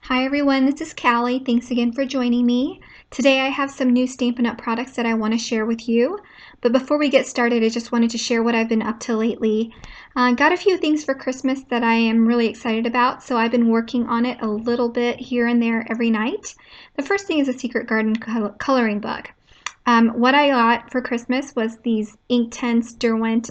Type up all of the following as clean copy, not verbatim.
Hi everyone, this is Callie. Thanks again for joining me. Today I have some new Stampin' Up! Products that I want to share with you. But before we get started, I just wanted to share what I've been up to lately. Got a few things for Christmas that I am really excited about, so I've been working on it a little bit here and there every night. The first thing is a Secret Garden coloring book. What I got for Christmas was these Inktense Derwent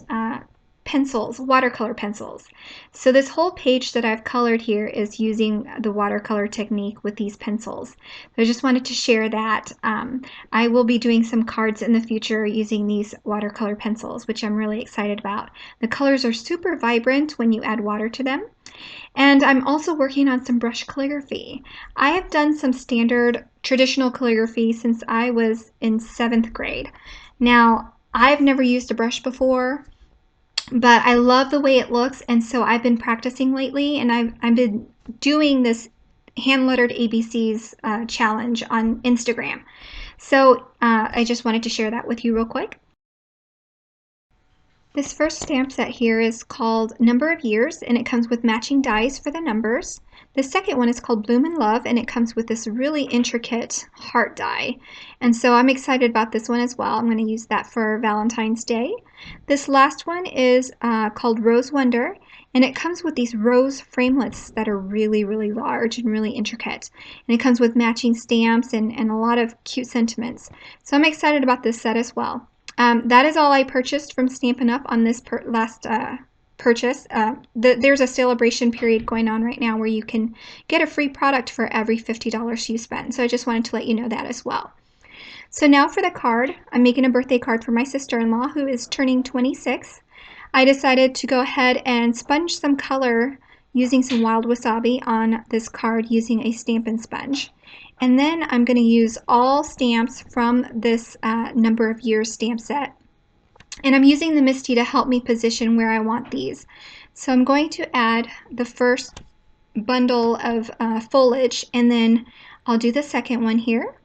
pencils, watercolor pencils. So this whole page that I've colored here is using the watercolor technique with these pencils. So I just wanted to share that. I will be doing some cards in the future using these watercolor pencils, which I'm really excited about. The colors are super vibrant when you add water to them. And I'm also working on some brush calligraphy. I have done some standard traditional calligraphy since I was in 7th grade. Now, I've never used a brush before, but I love the way it looks, and so I've been practicing lately, and I've been doing this hand-lettered ABCs challenge on Instagram. So I just wanted to share that with you real quick. This first stamp set here is called Number of Years, and it comes with matching dies for the numbers. The second one is called Bloom in Love, and it comes with this really intricate heart die. And so I'm excited about this one as well. I'm going to use that for Valentine's Day. This last one is called Rose Wonder, and it comes with these rose framelets that are really, really large and really intricate. And it comes with matching stamps and a lot of cute sentiments. So I'm excited about this set as well. That is all I purchased from Stampin' Up! On this last purchase. There's a celebration period going on right now where you can get a free product for every $50 you spend. So I just wanted to let you know that as well. So now for the card. I'm making a birthday card for my sister-in-law who is turning 26. I decided to go ahead and sponge some color using some wild wasabi on this card using a Stampin' sponge. And then I'm going to use all stamps from this Number of Years stamp set. And I'm using the MISTI to help me position where I want these. So I'm going to add the first bundle of foliage, and then I'll do the second one here.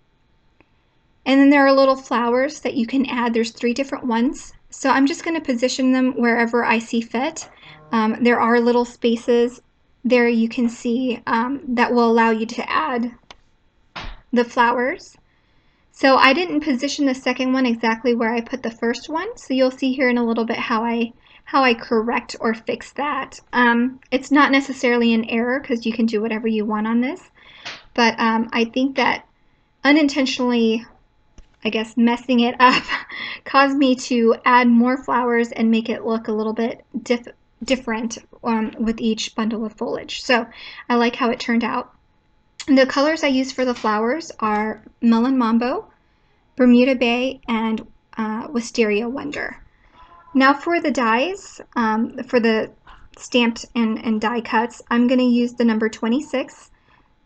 And then there are little flowers that you can add. There's 3 different ones. So I'm just going to position them wherever I see fit. There are little spaces there you can see that will allow you to add the flowers. So I didn't position the second one exactly where I put the first one, so you'll see here in a little bit how I correct or fix that. It's not necessarily an error because you can do whatever you want on this, but I think that unintentionally, I guess, messing it up caused me to add more flowers and make it look a little bit different with each bundle of foliage. So I like how it turned out. The colors I use for the flowers are Melon Mambo, Bermuda Bay, and Wisteria Wonder. Now for the dies, for the stamped and die cuts, I'm going to use the number 26.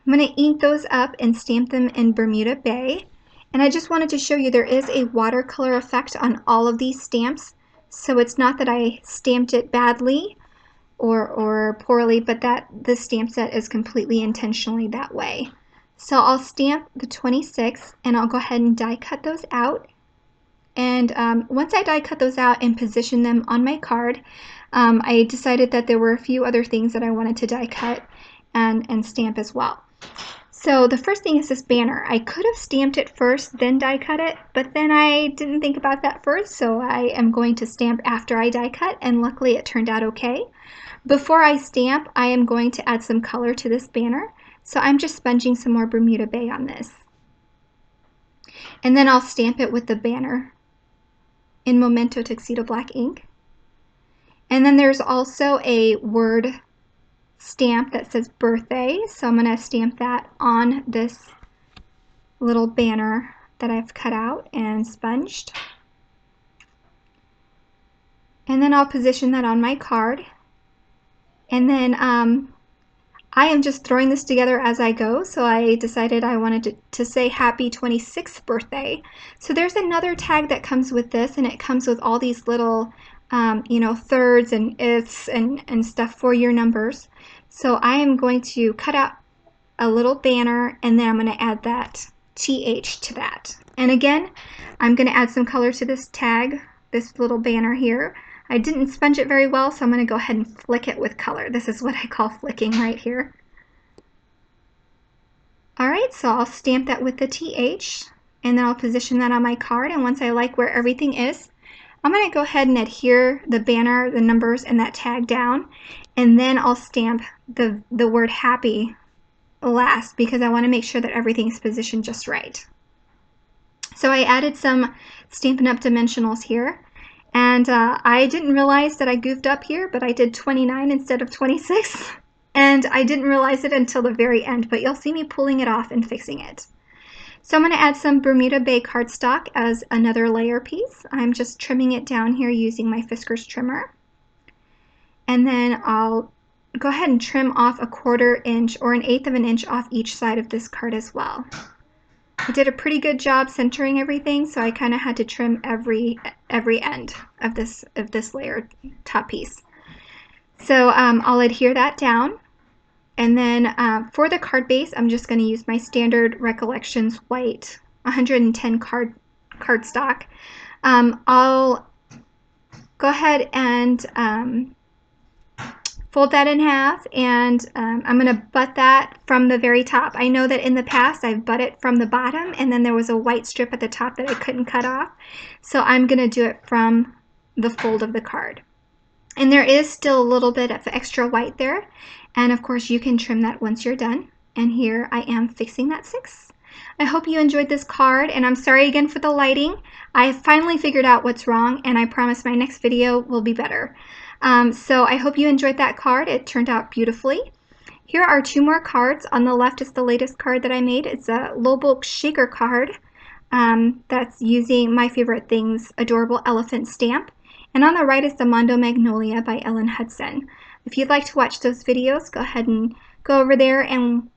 I'm going to ink those up and stamp them in Bermuda Bay. And I just wanted to show you there is a watercolor effect on all of these stamps. So it's not that I stamped it badly or poorly, but that this stamp set is completely intentionally that way. So I'll stamp the 26 and I'll go ahead and die cut those out. And once I die cut those out and position them on my card, I decided that there were a few other things that I wanted to die cut and stamp as well. So the first thing is this banner. I could have stamped it first, then die cut it, but then I didn't think about that first, so I am going to stamp after I die cut, and luckily it turned out okay. Before I stamp, I am going to add some color to this banner, so I'm just sponging some more Bermuda Bay on this. And then I'll stamp it with the banner in Memento Tuxedo black ink. And then there's also a word stamp that says birthday, so I'm going to stamp that on this little banner that I've cut out and sponged. And then I'll position that on my card. And then I am just throwing this together as I go, so I decided I wanted to say happy 26th birthday. So there's another tag that comes with this, and it comes with all these little thirds and ifs and stuff for your numbers. So I am going to cut out a little banner, and then I'm going to add that TH to that. And again, I'm going to add some color to this tag, this little banner here. I didn't sponge it very well, so I'm going to go ahead and flick it with color. This is what I call flicking right here. All right, so I'll stamp that with the TH, and then I'll position that on my card. And once I like where everything is, I'm going to go ahead and adhere the banner, the numbers, and that tag down, and then I'll stamp the word happy last because I want to make sure that everything's positioned just right. So I added some Stampin' Up! Dimensionals here, and I didn't realize that I goofed up here, but I did 29 instead of 26, and I didn't realize it until the very end, but you'll see me pulling it off and fixing it. So I'm going to add some Bermuda Bay cardstock as another layer piece. I'm just trimming it down here using my Fiskars trimmer. And then I'll go ahead and trim off a 1/4 inch or 1/8 of an inch off each side of this card as well. I did a pretty good job centering everything, so I kind of had to trim every end of this layer top piece. So I'll adhere that down. And then for the card base, I'm just going to use my standard Recollections white 110 cardstock. I'll go ahead and fold that in half, and I'm going to butt that from the very top. I know that in the past I've butt it from the bottom, and then there was a white strip at the top that I couldn't cut off. So I'm going to do it from the fold of the card. And there is still a little bit of extra white there. And of course you can trim that once you're done. And here I am fixing that 6. I hope you enjoyed this card, and I'm sorry again for the lighting. I finally figured out what's wrong, and I promise my next video will be better. So I hope you enjoyed that card. It turned out beautifully. Here are 2 more cards. On the left is the latest card that I made. It's a Lowbulk shaker card that's using My Favorite Things adorable elephant stamp. And on the right is the Mondo Magnolia by Ellen Hudson. If you'd like to watch those videos, go ahead and go over there and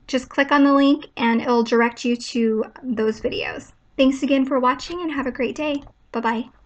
just click on the link, and it'll direct you to those videos. Thanks again for watching, and have a great day. Bye-bye.